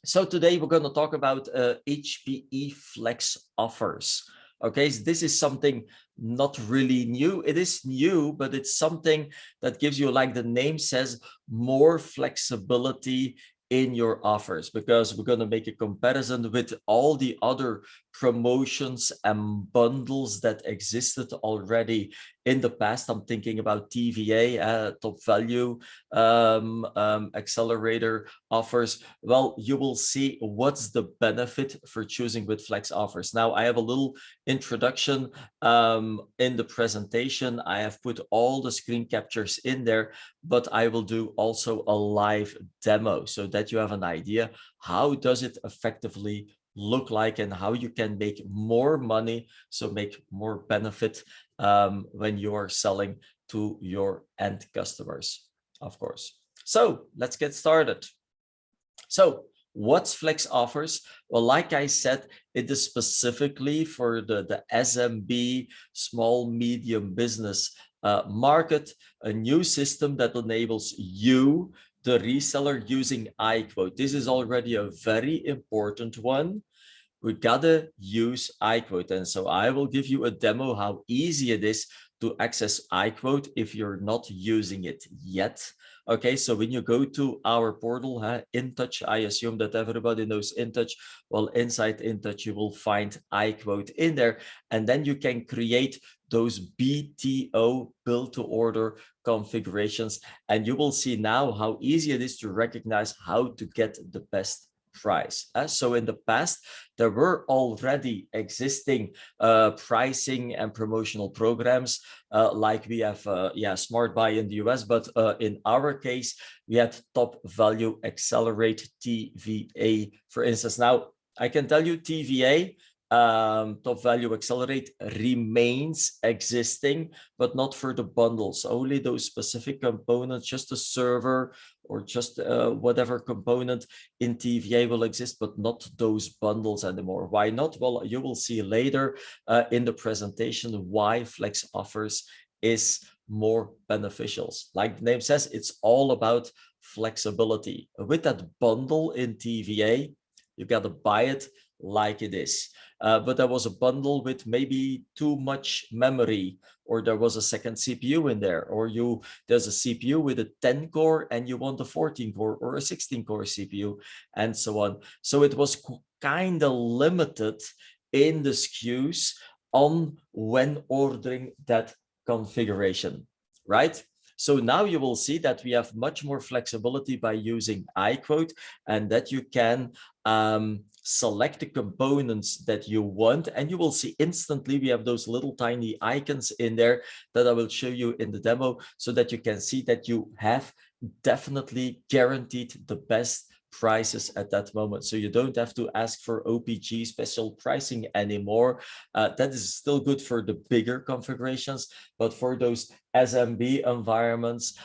So today we're going to talk about HPE Flex Offers. Okay, so this is something not really new. It is new, but it's something that gives you, like the name says, more flexibility in your offers, because we're going to make a comparison with all the other promotions and bundles that existed already in the past. I'm thinking about TVA, top value accelerator offers. Well, you will see what's the benefit for choosing with Flex Offers. Now, I have a little introduction in the presentation. I have put all the screen captures in there, but I will do also a live demo so that you have an idea how does it effectively look like and how you can make more money, so make more benefit when you are selling to your end customers, of course. So let's get started. So what's Flex Offers? Well, like I said, it is specifically for the SMB, small, medium business market, a new system that enables you, the reseller, using iQuote. This is already a very important one. We gotta use iQuote. And so I will give you a demo how easy it is to access iQuote if you're not using it yet. Okay, so when you go to our portal, InTouch, I assume that everybody knows InTouch. Well, inside InTouch, you will find iQuote in there, and then you can create those BTO, build to order configurations. And you will see now how easy it is to recognize how to get the best price. So in the past, there were already existing pricing and promotional programs, like we have Smart Buy in the US, but in our case, we had Top Value Accelerate, TVA, for instance. Now, I can tell you TVA, Top Value Accelerate, remains existing, but not for the bundles, only those specific components, just a server or just whatever component in TVA will exist, but not those bundles anymore. Why not? Well, you will see later in the presentation why Flex Offers is more beneficial. Like the name says, it's all about flexibility. With that bundle in TVA, you got to buy it like it is. But there was a bundle with maybe too much memory, or there was a second CPU in there, or there's a CPU with a 10 core and you want a 14 core or a 16 core CPU, and so on. So it was kind of limited in the SKUs on when ordering that configuration, right? So now you will see that we have much more flexibility by using iQuote, and that you can select the components that you want, and you will see instantly we have those little tiny icons in there that I will show you in the demo, so that you can see that you have definitely guaranteed the best prices at that moment. So you don't have to ask for OPG special pricing anymore. That is still good for the bigger configurations, but for those SMB environments,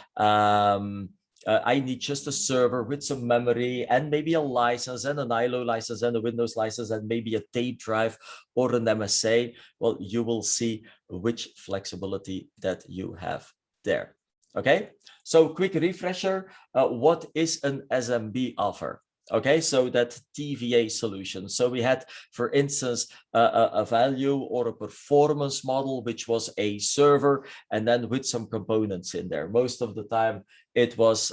I need just a server with some memory and maybe a license and an ILO license and a Windows license and maybe a tape drive or an MSA. Well, you will see which flexibility that you have there. Okay, so quick refresher, what is an SMB offer? Okay, so that TVA solution. So we had, for instance, a value or a performance model, which was a server, and then with some components in there. Most of the time, it was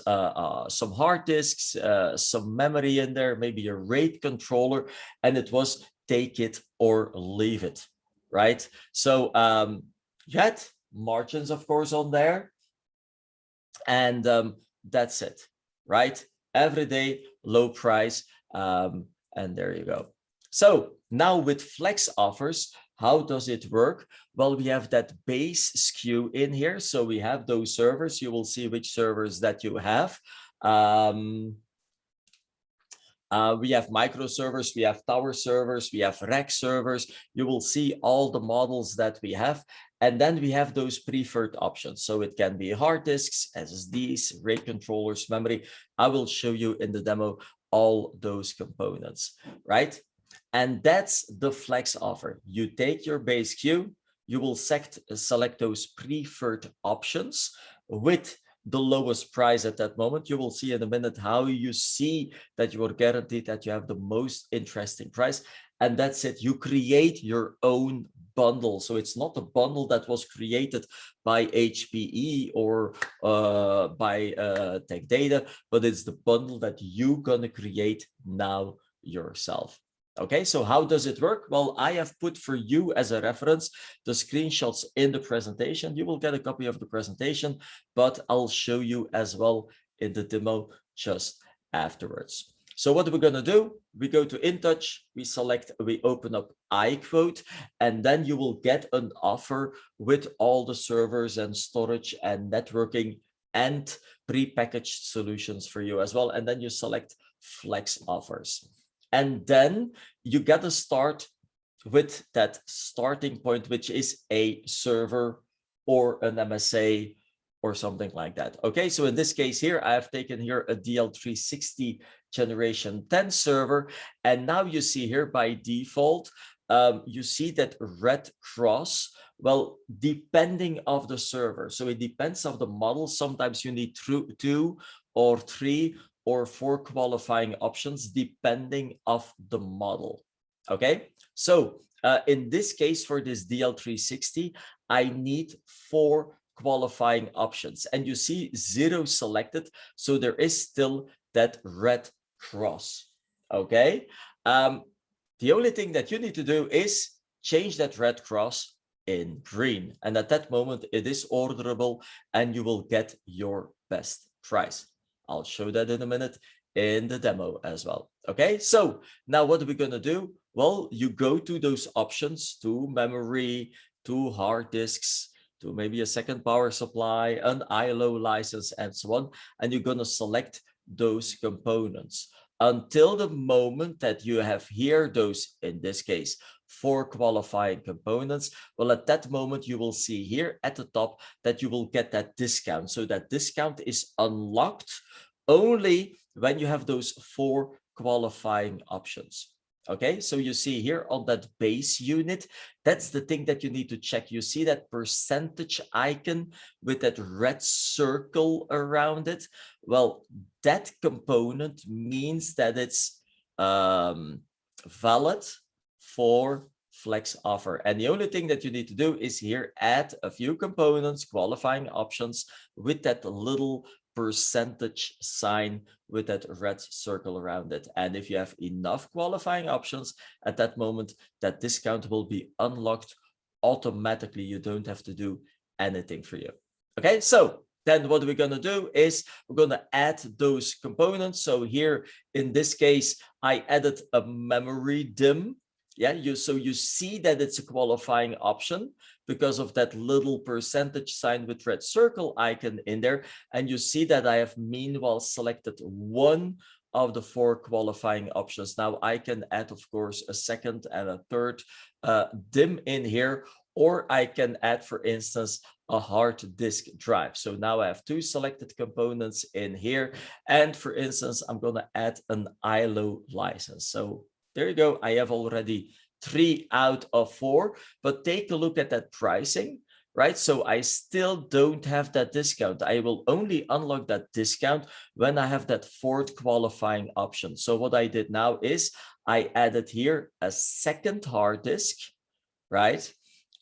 some hard disks, some memory in there, maybe a RAID controller, and it was take it or leave it, right? So you had margins, of course, on there. And that's it, right? Every day, low price, and there you go. So now with Flex Offers, how does it work? Well, we have that base SKU in here. So we have those servers. You will see which servers that you have. We have micro servers, we have tower servers, we have rack servers. You will see all the models that we have. And then we have those preferred options. So it can be hard disks, SSDs, RAID controllers, memory. I will show you in the demo all those components, right? And that's the Flex offer. You take your base SKU, you will select those preferred options with the lowest price at that moment. You will see in a minute how you see that you are guaranteed that you have the most interesting price. And that's it. You create your own bundle. So it's not a bundle that was created by HPE or by Tech Data, but it's the bundle that you're going to create now yourself. Okay, so how does it work? Well, I have put for you as a reference the screenshots in the presentation. You will get a copy of the presentation, but I'll show you as well in the demo just afterwards. So what are we going to do? We go to InTouch, we open up iQuote, and then you will get an offer with all the servers and storage and networking and pre-packaged solutions for you as well. And then you select Flex Offers. And then you get to start with that starting point, which is a server or an MSA or something like that. Okay, so in this case here, I have taken here a DL360 generation 10 server. And now you see here by default, you see that red cross. Well, depending of the server. So it depends of the model. Sometimes you need 2 or 3 or 4 qualifying options depending of the model. Okay, so in this case for this DL360, I need 4 qualifying options, and you see 0 selected, so there is still that red cross. Okay, the only thing that you need to do is change that red cross in green, and at that moment it is orderable and you will get your best price. I'll show that in a minute in the demo as well. Okay, so now what are we going to do? Well, you go to those options, to memory, to hard disks, to maybe a second power supply, an ILO license, and so on. And you're going to select those components until the moment that you have here those, in this case, 4 qualifying components. Well, at that moment, you will see here at the top that you will get that discount. So that discount is unlocked only when you have those 4 qualifying options. Okay, so you see here on that base unit, that's the thing that you need to check. You see that percentage icon with that red circle around it. Well, that component means that it's valid for Flex Offer. And the only thing that you need to do is here add a few components, qualifying options with that little percentage sign with that red circle around it. And if you have enough qualifying options at that moment, that discount will be unlocked automatically. You don't have to do anything for you. Okay, so then what we're going to do is we're going to add those components. So here in this case, I added a memory DIMM. Yeah, so you see that it's a qualifying option because of that little percentage sign with red circle icon in there. And you see that I have meanwhile selected 1 of the 4 qualifying options. Now I can add, of course, a second and a third DIMM in here, or I can add, for instance, a hard disk drive. So now I have 2 selected components in here. And for instance, I'm going to add an ILO license. So there you go. I have already 3 out of 4, but take a look at that pricing, right? So I still don't have that discount. I will only unlock that discount when I have that 4th qualifying option. So what I did now is I added here a second hard disk, right?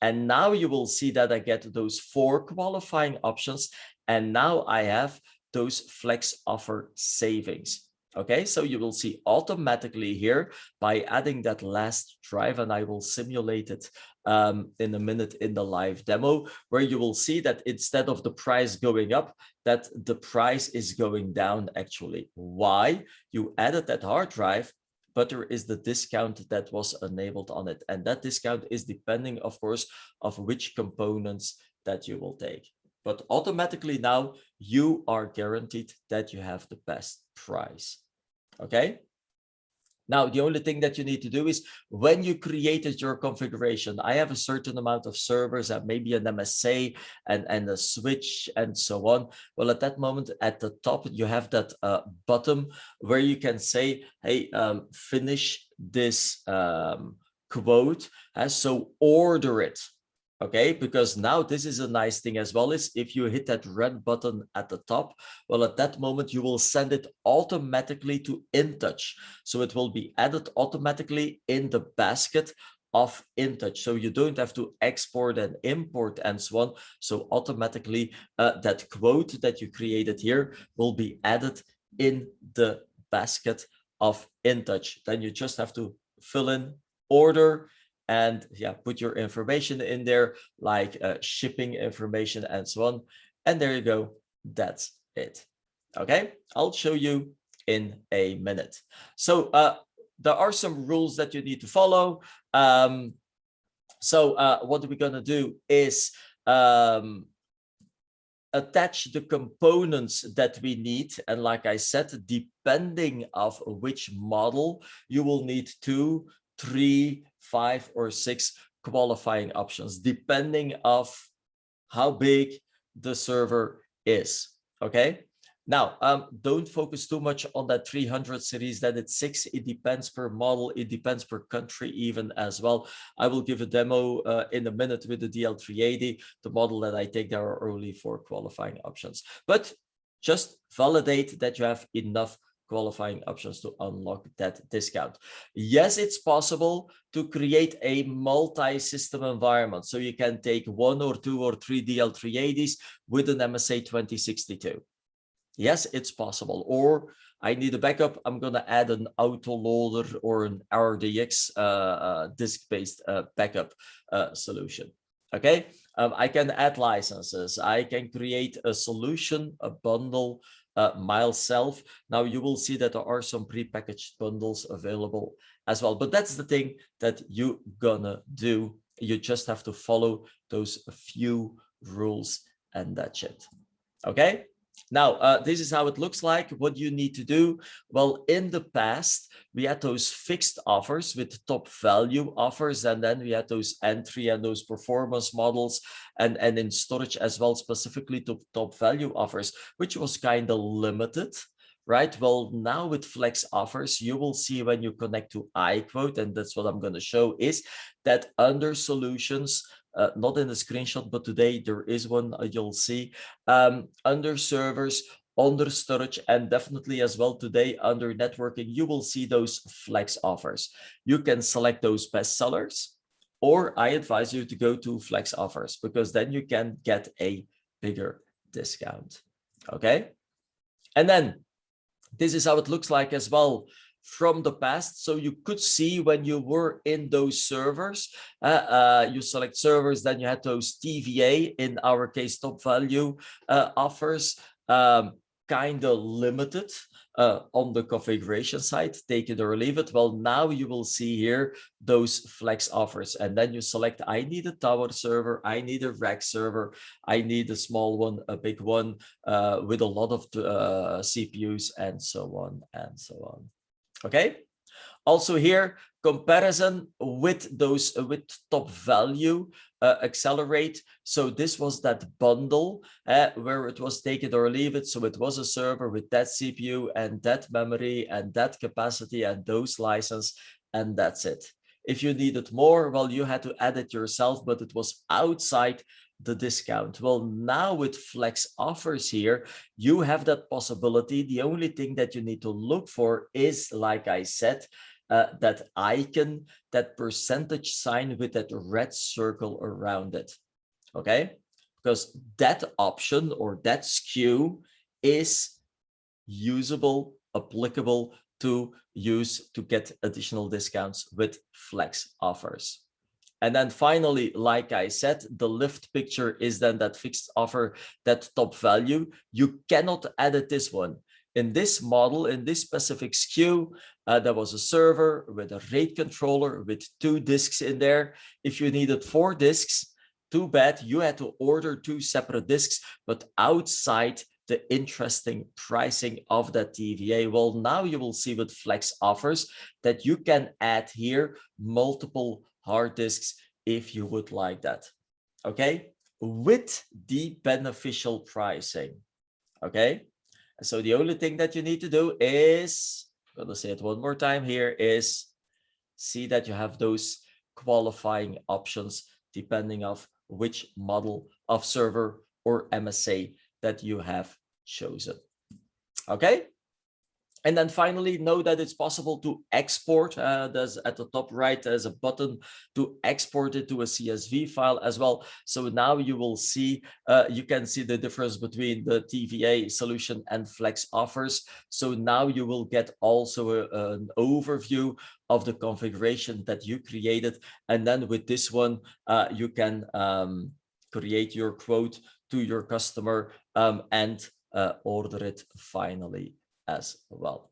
And now you will see that I get those 4 qualifying options. And now I have those Flex Offer savings. Okay, so you will see automatically here by adding that last drive, and I will simulate it in a minute in the live demo, where you will see that instead of the price going up, that the price is going down actually. Why? You added that hard drive, but there is the discount that was enabled on it. And that discount is depending, of course, of which components that you will take. But automatically now you are guaranteed that you have the best price. Okay. Now, the only thing that you need to do is when you created your configuration, I have a certain amount of servers and maybe an MSA and a switch and so on. Well, at that moment, at the top, you have that button where you can say, hey, finish this quote. So order it. Okay, because now this is a nice thing as well, is if you hit that red button at the top, well, at that moment you will send it automatically to InTouch. So it will be added automatically in the basket of InTouch. So you don't have to export and import and so on. So automatically that quote that you created here will be added in the basket of InTouch. Then you just have to fill in order and yeah, put your information in there, like shipping information and so on. And there you go. That's it. Okay, I'll show you in a minute. So there are some rules that you need to follow. What we're going to do is attach the components that we need. And like I said, depending of which model, you will need 2, 3, 5, or 6 qualifying options, depending of how big the server is. Okay. Now, don't focus too much on that 300 series, that it's 6. It depends per model. It depends per country even as well. I will give a demo in a minute with the DL380. The model that I take, there are only 4 qualifying options. But just validate that you have enough qualifying options to unlock that discount. Yes, it's possible to create a multi-system environment. So you can take 1 or 2 or 3 DL380s with an MSA 2062. Yes, it's possible. Or I need a backup. I'm going to add an autoloader or an RDX disk-based backup solution. Okay, I can add licenses. I can create a solution, a bundle myself. Now you will see that there are some prepackaged bundles available as well. But that's the thing that you're gonna do. You just have to follow those few rules and that's it. Okay. Now, this is how it looks like. What you need to do, well, in the past, we had those fixed offers with top value offers, and then we had those entry and those performance models, and in storage as well, specifically to top value offers, which was kind of limited, right? Well, now with Flex Offers, you will see when you connect to iQuote, and that's what I'm going to show, is that under solutions, not in the screenshot, but today there is one you'll see under servers, under storage, and definitely as well today under networking, you will see those Flex Offers. You can select those best sellers, or I advise you to go to Flex Offers because then you can get a bigger discount. Okay. And then this is how it looks like as well from the past. So you could see when you were in those servers, you select servers, then you had those TVA, in our case, top value offers, kind of limited on the configuration side, take it or leave it. Well, now you will see here those Flex Offers, and then you select, I need a tower server, I need a rack server, I need a small one, a big one with a lot of CPUs, and so on and so on. Okay. Also here, comparison with those with top value accelerate. So this was that bundle where it was take it or leave it. So it was a server with that CPU and that memory and that capacity and those license, and that's it. If you needed more, well, you had to add it yourself, but it was outside the discount. Well, now with Flex Offers here, you have that possibility. The only thing that you need to look for is, like I said, that icon, that percentage sign with that red circle around it. Okay, because that option or that SKU is usable, applicable to use to get additional discounts with Flex Offers. And then finally, like I said, the lift picture is then that fixed offer, that top value. You cannot edit this one. In this model, in this specific SKU, there was a server with a RAID controller with 2 disks in there. If you needed 4 disks, too bad, you had to order 2 separate disks, but outside the interesting pricing of that TVA. Well, now you will see with Flex Offers that you can add here multiple hard disks if you would like that. Okay, with the beneficial pricing. Okay, so the only thing that you need to do is, I'm going to say it one more time here, is see that you have those qualifying options depending of which model of server or MSA that you have chosen. Okay. And then finally, know that it's possible to export. There's at the top right, there's a button to export it to a CSV file as well. So now you will see, you can see the difference between the TVA solution and Flex Offers. So now you will get also an overview of the configuration that you created. And then with this one, you can create your quote to your customer and order it finally as well.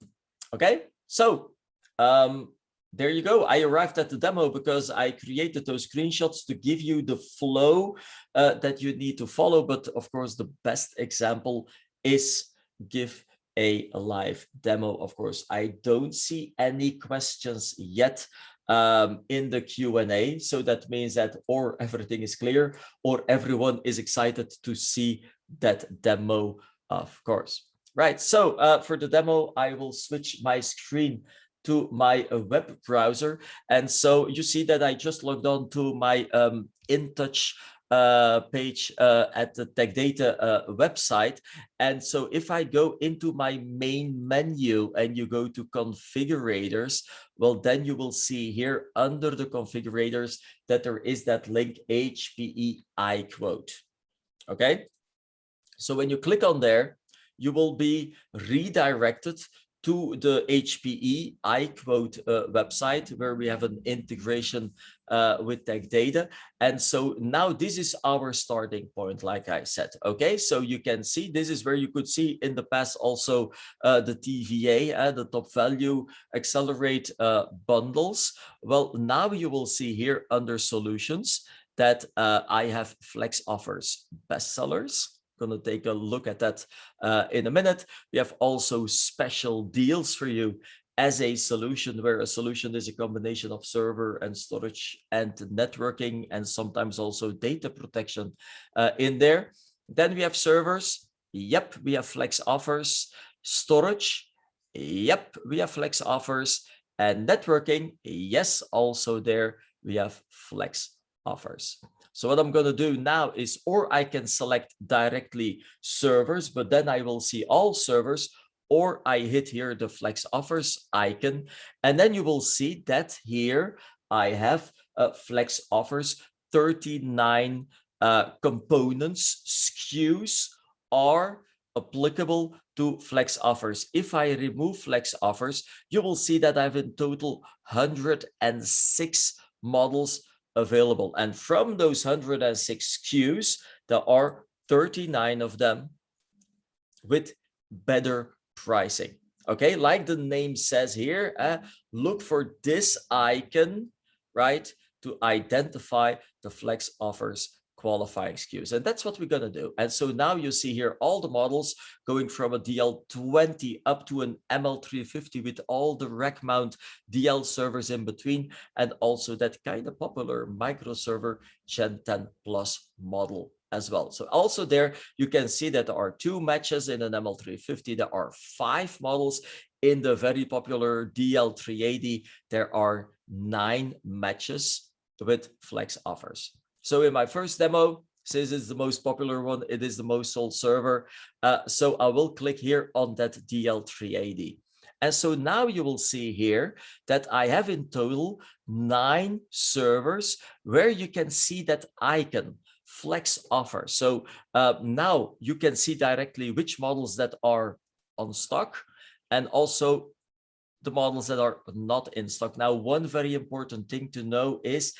Okay, so there you go. I arrived at the demo because I created those screenshots to give you the flow that you need to follow. But of course, the best example is give a live demo. Of course, I don't see any questions yet in the Q&A. So that means that or everything is clear or everyone is excited to see that demo, of course. Right, so for the demo, I will switch my screen to my web browser. And so you see that I just logged on to my InTouch page at the TechData website. And so if I go into my main menu and you go to configurators, well, then you will see here under the configurators that there is that link HPE iQuote. Okay, so when you click on there, you will be redirected to the HPE iQuote website where we have an integration with TechData. And so now this is our starting point, like I said. Okay, so you can see this is where you could see in the past also the TVA, the top value accelerate bundles. Well, now you will see here under solutions that I have Flex Offers bestsellers. Going to take a look at that in a minute. We have also special deals for you as a solution, where a solution is a combination of server and storage and networking and sometimes also data protection in there. Then we have servers. Yep, we have Flex Offers. Storage. Yep, we have Flex Offers. And networking. Yes, also there we have Flex Offers. So what I'm going to do now is, or I can select directly servers, but then I will see all servers, or I hit here the Flex Offers icon, and then you will see that here I have Flex Offers 39 components, SKUs are applicable to Flex Offers. If I remove Flex Offers, you will see that I have in total 106 models available. And from those 106 SKUs, there are 39 of them with better pricing. Okay, like the name says here, look for this icon, right, to identify the Flex Offers qualifying SKUs. And that's what we're going to do. And so now you see here all the models going from a DL20 up to an ML350 with all the rack mount DL servers in between, and also that kind of popular microserver Gen 10 Plus model as well. So also there you can see that there are 2 matches in an ML350. There are 5 models in the very popular DL380. There are 9 matches with Flex Offers. So in my first demo, since it's the most popular one, it is the most sold server. So I will click here on that DL380. And so now you will see here that I have in total 9 servers where you can see that icon, Flex Offer. So now you can see directly which models that are on stock and also the models that are not in stock. Now, one very important thing to know is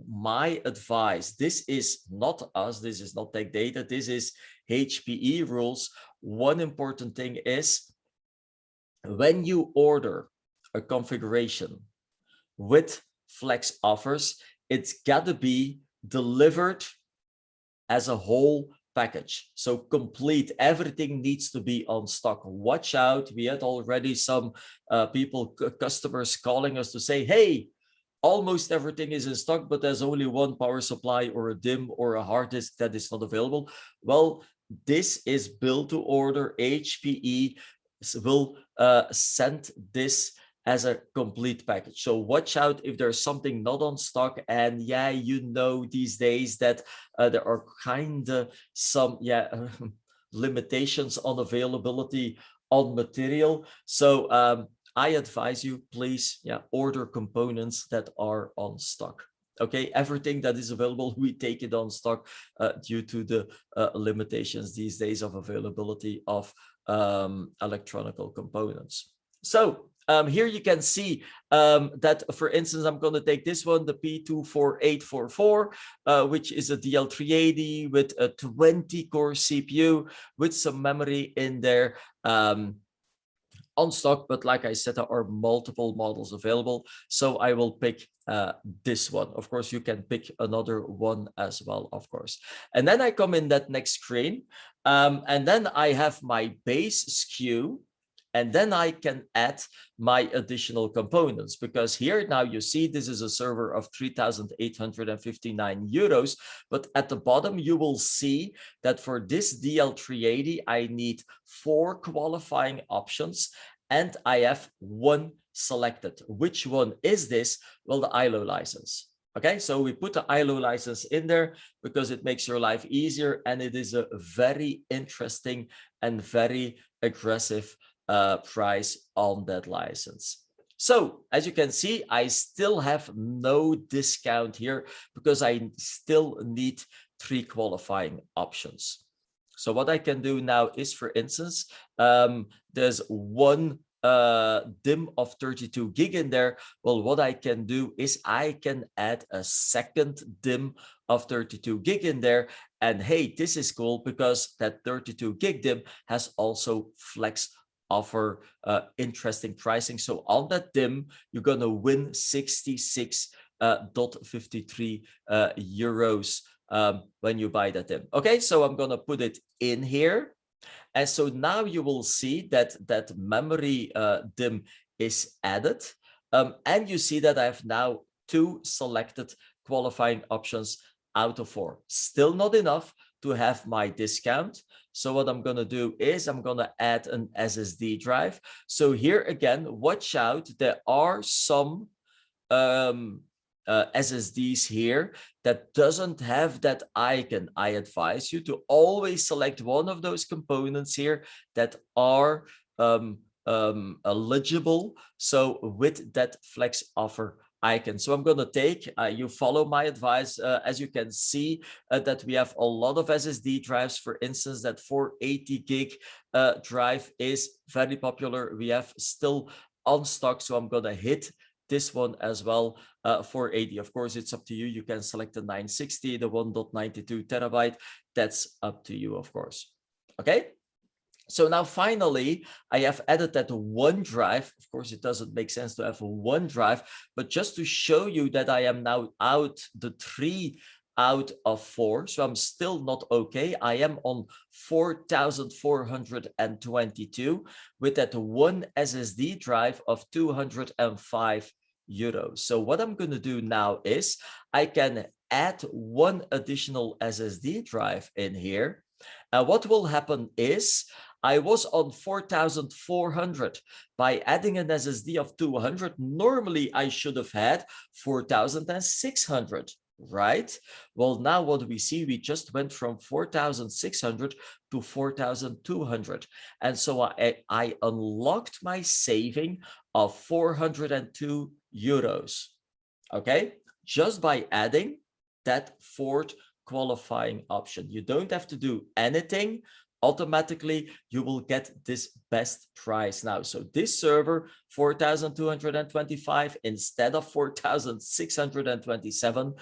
my advice. This is not us. This is not TechData. This is HPE rules. One important thing is when you order a configuration with Flex Offers, it's got to be delivered as a whole package. So complete, everything needs to be on stock. Watch out. We had already some customers calling us to say, hey, almost everything is in stock, but there's only one power supply or a DIMM or a hard disk that is not available. Well, this is built to order. HPE will send this as a complete package. So watch out if there's something not on stock. And yeah, you know, these days that there are kind of some limitations on availability on material. So I advise you, please, order components that are on stock. Okay, everything that is available, we take it on stock due to the limitations these days of availability of electronic components. So here you can see that, for instance, I'm going to take this one, the P24844, which is a DL380 with a 20-core CPU with some memory in there. On stock, but like I said, there are multiple models available, so I will pick this one. Of course, you can pick another one as well, of course. And then I come in that next screen, and then I have my base SKU, and then I can add my additional components, because here now you see this is a server of 3,859 euros, but at the bottom you will see that for this DL380 I need 4 qualifying options and I have 1 selected. Which one is this? Well, the ILO license. Okay, so we put the ILO license in there because it makes your life easier, and it is a very interesting and very aggressive price on that license. So as you can see, I still have no discount here because I still need 3 qualifying options. So what I can do now is, for instance, there's one DIMM of 32 gig in there. Well, what I can do is I can add a second DIMM of 32 gig in there. And hey, this is cool because that 32 gig DIMM has also Flex offer interesting pricing. So on that DIMM, you're gonna win 66.53 euros when you buy that DIMM. Okay, so I'm gonna put it in here. And so now you will see that that memory DIMM is added. And you see that I have now 2 selected qualifying options out of 4. Still not enough to have my discount. So what I'm going to do is I'm going to add an SSD drive. So here again, watch out. There are some SSDs here that doesn't have that icon. I advise you to always select one of those components here that are eligible. So with that Flex offer icon. So I'm going to take, you follow my advice, as you can see that we have a lot of SSD drives. For instance, that 480 gig drive is very popular. We have still on stock. So I'm going to hit this one as well, 480. Of course, it's up to you. You can select the 960, the 1.92 terabyte. That's up to you, of course. Okay. So now finally, I have added that 1 drive. Of course, it doesn't make sense to have 1 drive, but just to show you that I am now out the 3 out of 4. So I'm still not okay. I am on 4,422 with that 1 SSD drive of 205 euros. So what I'm going to do now is I can add 1 additional SSD drive in here. And what will happen is I was on 4,400. By adding an SSD of 200, normally I should have had 4,600, right? Well, now what do we see? We just went from 4,600 to 4,200. And so I unlocked my saving of 402 euros, okay? Just by adding that 4th qualifying option. You don't have to do anything. Automatically you will get this best price now. So this server 4,225 instead of 4,627.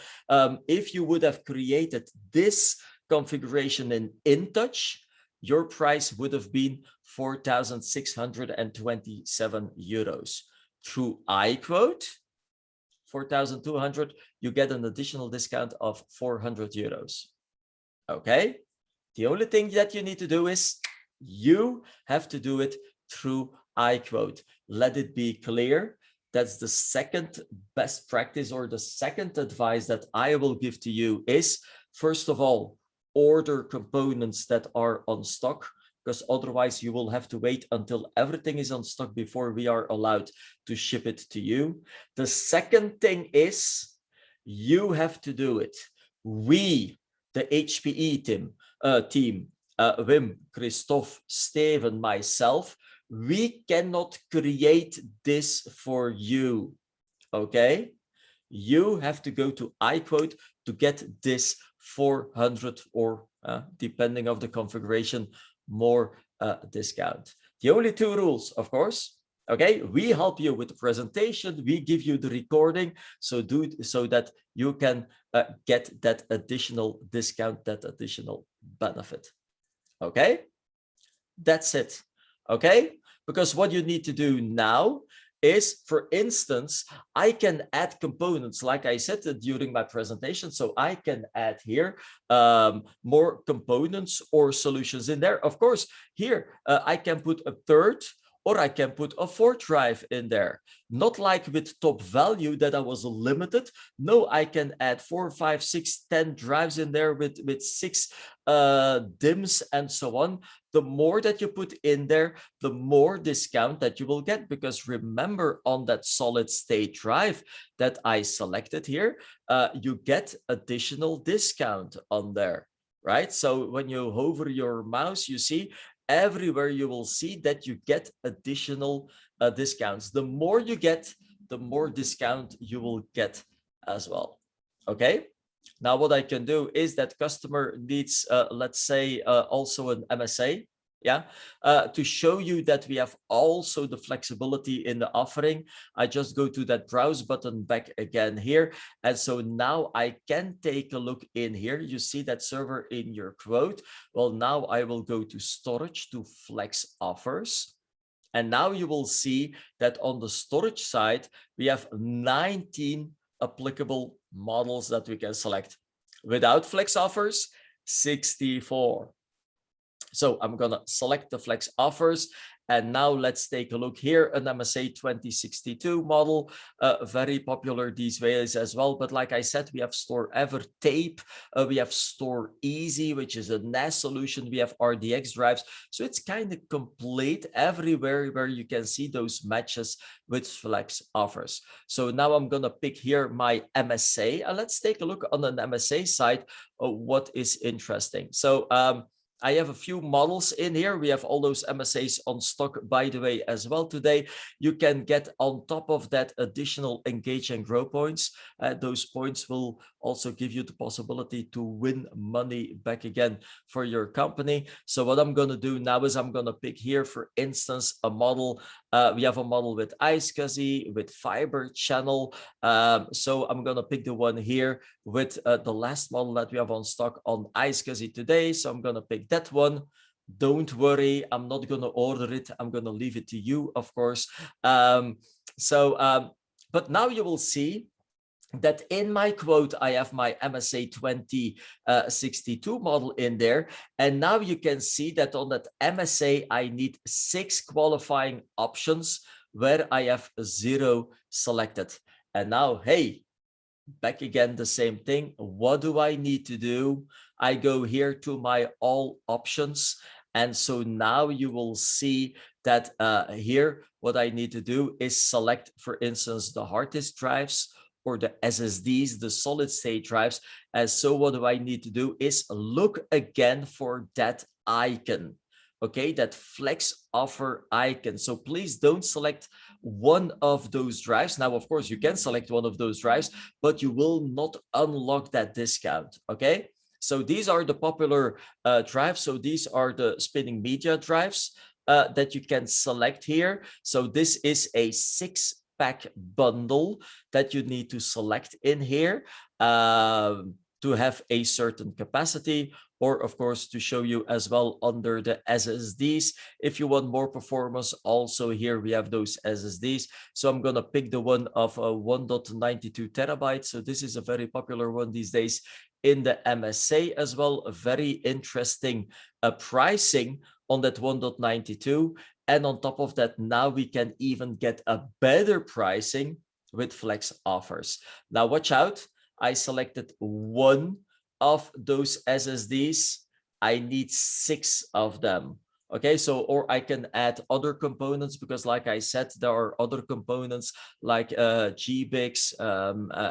If you would have created this configuration in InTouch, your price would have been 4,627 euros. Through iQuote 4,200, you get an additional discount of 400 euros. Okay. The only thing that you need to do is you have to do it through iQuote. Let it be clear. That's the second best practice, or the second advice that I will give to you is, first of all, order components that are on stock. because otherwise you will have to wait until everything is on stock before we are allowed to ship it to you. The second thing is you have to do it. We, the HPE team, Wim, Christophe, Steven, myself, we cannot create this for you, okay? You have to go to iQuote to get this 400 or depending of the configuration, more discount. The only two rules, of course, okay, we help you with the presentation, we give you the recording, so do it so that you can get that additional discount, that additional benefit. Okay, that's it. Okay, because what you need to do now is, for instance, I can add components like I said during my presentation. So I can add here more components or solutions in there. Of course, here I can put a third or I can put a fourth drive in there. Not like with top value that I was limited. No, I can add 4, 5, 6, 10 drives in there with 6 DIMMs and so on. The more that you put in there, the more discount that you will get, because remember, on that solid state drive that I selected here, you get additional discount on there, right? So when you hover your mouse, you see everywhere you will see that you get additional discounts. The more you get, the more discount you will get as well. Okay. Now what I can do is that customer needs, let's say, also an MSA. Yeah, to show you that we have also the flexibility in the offering, I just go to that browse button back again here. And so now I can take a look in here. You see that server in your quote. Well, now I will go to storage, to Flex Offers. And now you will see that on the storage side, we have 19 applicable models that we can select. Without Flex Offers, 64. So I'm going to select the Flex Offers. And now let's take a look here, an MSA 2062 model, very popular these days as well. But like I said, we have Store Ever Tape, we have Store Easy, which is a NAS solution. We have RDX drives. So it's kind of complete everywhere where you can see those matches with Flex Offers. So now I'm going to pick here my MSA. And let's take a look on an MSA side of what is interesting. So I have a few models in here. We have all those MSAs on stock, by the way, as well today. You can get on top of that additional engage and grow points. Those points will also give you the possibility to win money back again for your company. So what I'm going to do now is I'm going to pick here, for instance, a model. We have a model with iSCSI, with fiber channel. So I'm going to pick the one here with the last model that we have on stock on iSCSI today. So I'm going to pick that one. Don't worry, I'm not going to order it. I'm going to leave it to you, of course. But now you will see that in my quote, I have my MSA 2062 model in there. And now you can see that on that MSA, I need 6 qualifying options where I have 0 selected. And now, hey, back again, the same thing. What do I need to do? I go here to my all options. And so now you will see that here, what I need to do is select, for instance, the hard disk drives or the SSDs, the solid state drives. And so what do I need to do is look again for that icon. Okay, that Flex Offer icon. So please don't select one of those drives. Now, of course, you can select one of those drives, but you will not unlock that discount. Okay, so these are the popular drives. So these are the spinning media drives that you can select here. So this is a 6-pack bundle that you need to select in here to have a certain capacity, or of course to show you as well under the SSDs. If you want more performance, also here we have those SSDs. So I'm going to pick the one of 1.92 terabytes. So this is a very popular one these days in the MSA as well. A very interesting pricing on that 1.92. And on top of that, now we can even get a better pricing with Flex Offers. Now watch out. I selected one of those SSDs. I need 6 of them. Okay, so, or I can add other components, because like I said, there are other components like GBICs,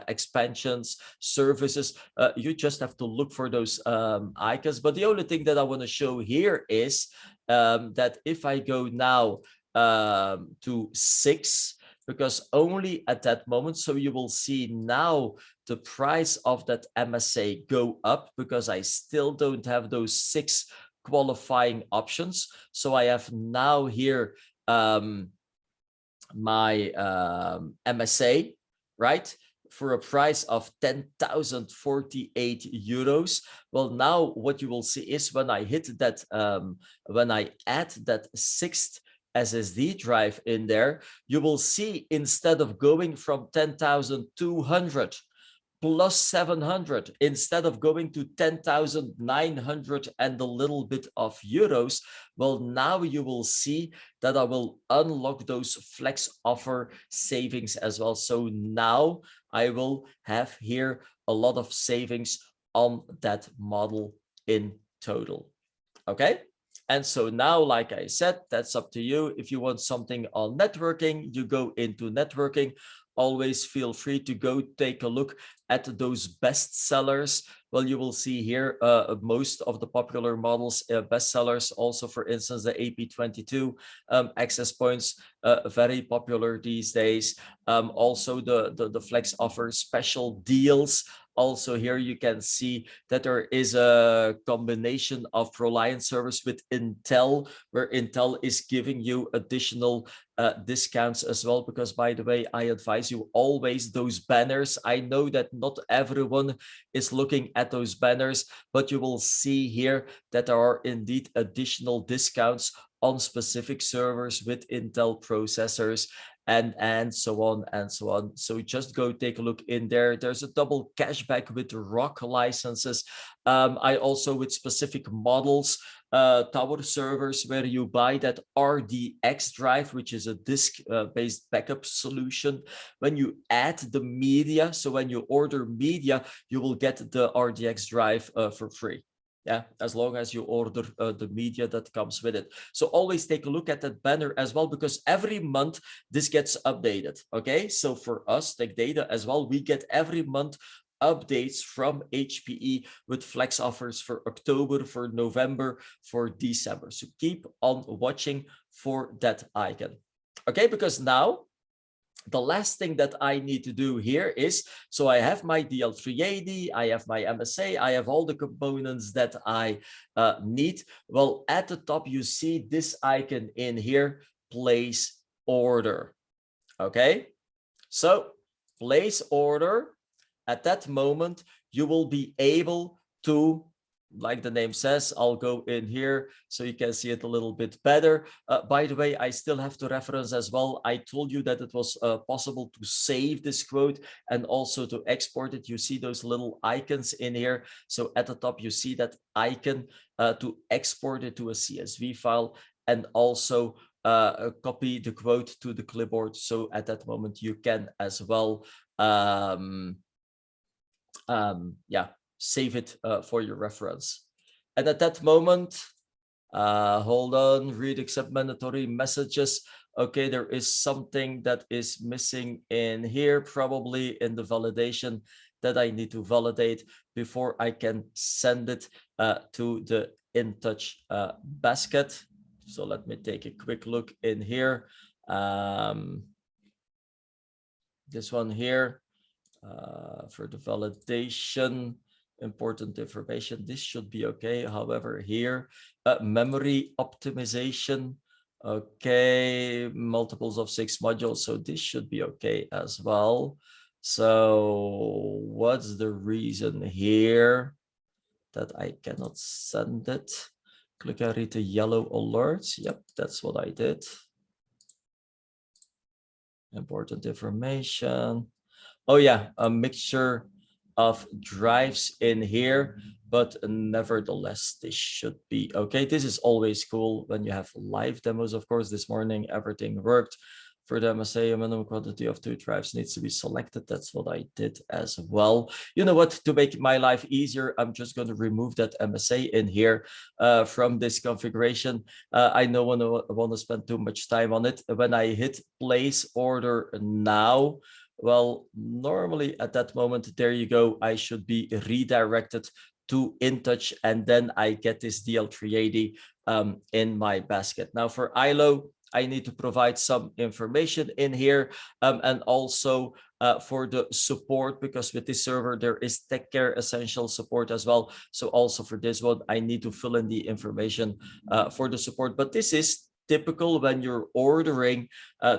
expansions, services. You just have to look for those icons. But the only thing that I want to show here is that if I go now to 6, because only at that moment, so you will see now the price of that MSA go up, because I still don't have those 6 qualifying options. So I have now here my MSA, right, for a price of 10,048 euros. Well, now what you will see is when I hit that, when I add that 6th SSD drive in there, you will see instead of going from 10,200 plus 700, instead of going to 10,900 and a little bit of euros, well, now you will see that I will unlock those flex offer savings as well. So now I will have here a lot of savings on that model in total. Okay. And so now, like I said, that's up to you. If you want something on networking, you go into networking. Always feel free to go take a look at those best sellers. Well, you will see here most of the popular models, best sellers. Also, for instance, the AP22 access points, very popular these days. Also, the flex offer special deals. Also, here you can see that there is a combination of Reliance service with Intel, where Intel is giving you additional discounts as well. Because, by the way, I advise you always those banners. I know that not everyone is looking at those banners, but you will see here that there are indeed additional discounts on specific servers with Intel processors, and so on and so on. So just go take a look in there. There's a double cashback with ROC licenses. I also, with specific models, tower servers, where you buy that RDX drive, which is a disk-based backup solution. When you add the media, so when you order media, you will get the RDX drive for free. Yeah, as long as you order the media that comes with it. So always take a look at that banner as well, because every month this gets updated. Okay, so for us, Tech Data as well, we get every month updates from HPE with flex offers for October, for November, for December. So keep on watching for that icon. Okay, because now the last thing that I need to do here is, so I have my DL380, I have my MSA, I have all the components that I need. Well, at the top, you see this icon in here, place order. Okay, so place order. At that moment, you will be able to, like the name says, I'll go in here so you can see it a little bit better. By the way, I still have to reference as well. I told you that it was possible to save this quote and also to export it. You see those little icons in here. So at the top, you see that icon to export it to a CSV file, and also copy the quote to the clipboard. So at that moment, you can as well yeah, save it for your reference. And at that moment, hold on, read accept mandatory messages. Okay, there is something that is missing in here, probably in the validation, that I need to validate before I can send it to the InTouch basket. So let me take a quick look in here. This one here. For the validation, important information, this should be okay. However, here, memory optimization, okay, multiples of 6 modules, so this should be okay as well. So what's the reason here that I cannot send it? Click and read the yellow alerts. Yep, that's what I did. Important information. Oh yeah, a mixture of drives in here, but nevertheless, this should be okay. This is always cool when you have live demos. Of course, this morning, everything worked For the MSA, a minimum quantity of 2 drives needs to be selected. That's what I did as well. You know what? To make my life easier, I'm just going to remove that MSA in here from this configuration. I don't want to spend too much time on it. When I hit place order now, well, normally at that moment, there you go, I should be redirected to InTouch, and then I get this DL380 in my basket. Now for ILO, I need to provide some information in here, and also for the support, because with this server there is Tech Care Essential support as well. So also for this one, I need to fill in the information for the support. But this is typical when you're ordering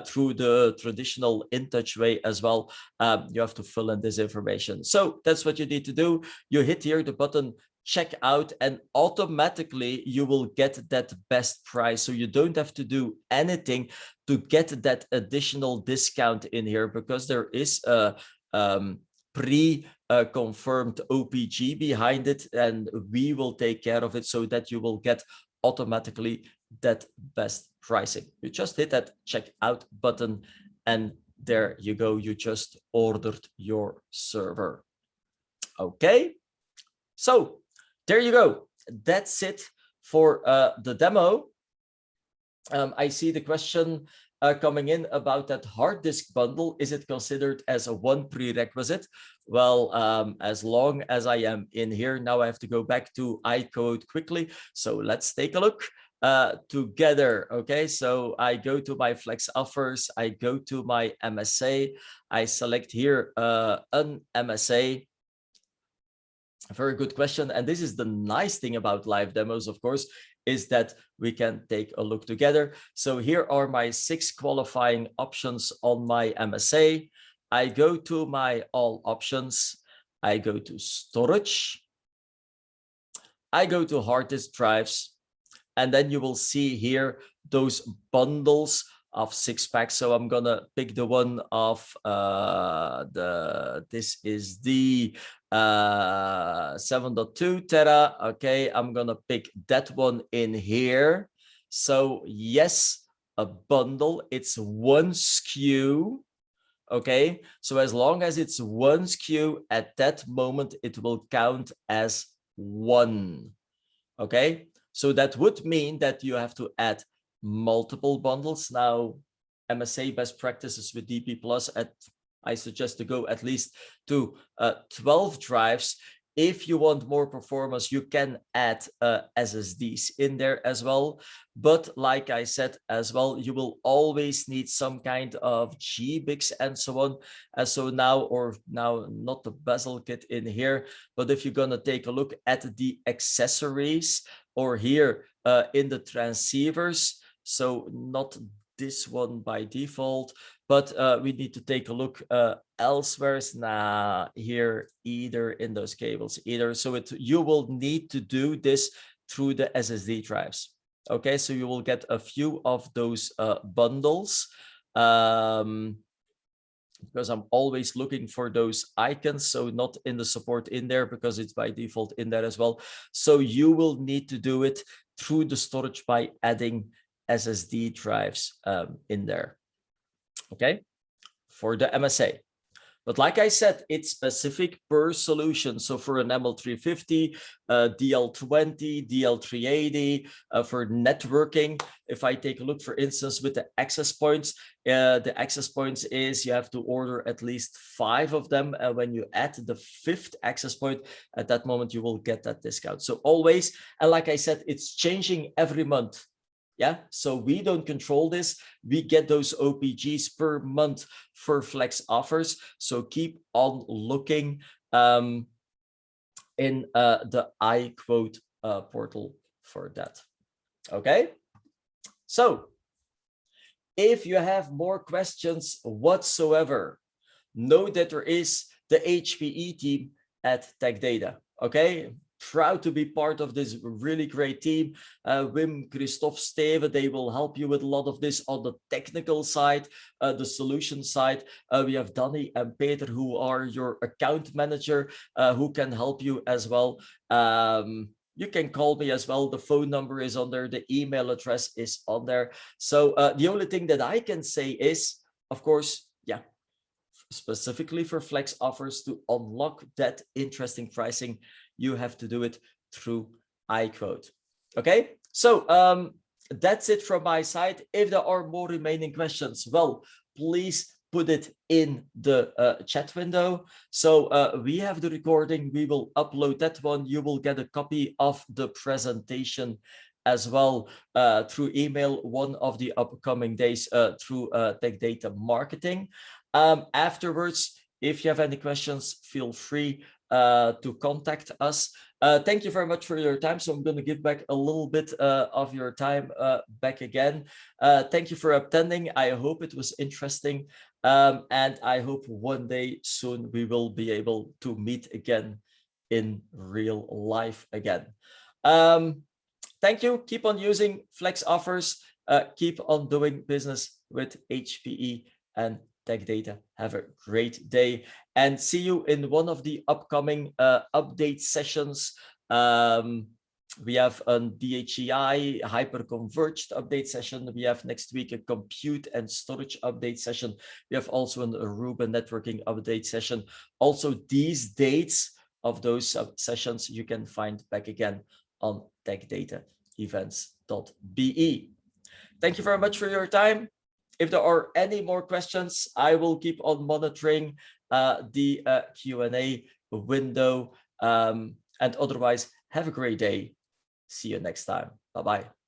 through the traditional InTouch way as well. You have to fill in this information. So that's what you need to do. You hit here the button check out, and automatically you will get that best price. So you don't have to do anything to get that additional discount in here, because there is a pre-confirmed OPG behind it, and we will take care of it so that you will get automatically that best pricing. You just hit that check out button, and there you go. You just ordered your server. Okay, so there you go. That's it for the demo. I see the question coming in about that hard disk bundle. Is it considered as a one prerequisite? Well, as long as I am in here, now I have to go back to iCode quickly. So let's take a look together. Okay, so I go to my Flex Offers, I go to my MSA, I select here an MSA. Very good question. And this is the nice thing about live demos, of course, is that we can take a look together. So here are my 6 qualifying options on my MSA. I go to my all options. I go to storage. I go to hard disk drives. And then you will see here those bundles of 6 packs. So I'm gonna pick the one of this is the 7.2 tera. Okay, I'm gonna pick that one in here. So yes, a bundle, it's one SKU. Okay, so as long as it's one SKU at that moment, it will count as one. Okay, so that would mean that you have to add multiple bundles. Now, MSA Best Practices with DP Plus, I suggest to go at least to 12 drives. If you want more performance, you can add SSDs in there as well. But like I said as well, you will always need some kind of GBICs and so on. So now not the bezel kit in here, but if you're gonna take a look at the accessories or here in the transceivers, so not this one by default, but we need to take a look elsewhere. Here either in those cables either. So you will need to do this through the SSD drives. Okay, so you will get a few of those bundles, because I'm always looking for those icons. So not in the support in there, because it's by default in there as well. So you will need to do it through the storage by adding SSD drives in there. Okay, for the MSA. But like I said, it's specific per solution. So for an ML350, DL20, DL380, for networking, if I take a look, for instance, with the access points, the access points is you have to order at least 5 of them. And when you add the 5th access point, at that moment, you will get that discount. So always, and like I said, it's changing every month. Yeah, so we don't control this. We get those OPGs per month for Flex Offers. So keep on looking in the iQuote portal for that. Okay, so if you have more questions whatsoever, know that there is the HPE team at Tech Data. Okay, proud to be part of this really great team. Wim, Christophe, Steven, they will help you with a lot of this on the technical side, the solution side. We have Danny and Peter, who are your account manager, who can help you as well. You can call me as well. The phone number is on there. The email address is on there. So the only thing that I can say is of course, yeah, specifically for Flex Offers, to unlock that interesting pricing, you have to do it through iQuote. Okay, so that's it from my side. If there are more remaining questions, well, please put it in the chat window. So we have the recording. We will upload that one. You will get a copy of the presentation as well through email one of the upcoming days through Tech Data Marketing. Afterwards, if you have any questions, feel free to contact us. Thank you very much for your time. So I'm going to give back a little bit of your time back again. Thank you for attending. I hope it was interesting. And I hope one day soon we will be able to meet again in real life again. Thank you. Keep on using Flex Offers. Keep on doing business with HPE and Tech Data. Have a great day and see you in one of the upcoming update sessions. We have a DHEI hyper-converged update session. We have next week a compute and storage update session. We have also an Aruba networking update session. Also, these dates of those sessions you can find back again on techdataevents.be. Thank you very much for your time. If there are any more questions, I will keep on monitoring the Q&A window. And otherwise, have a great day. See you next time. Bye-bye.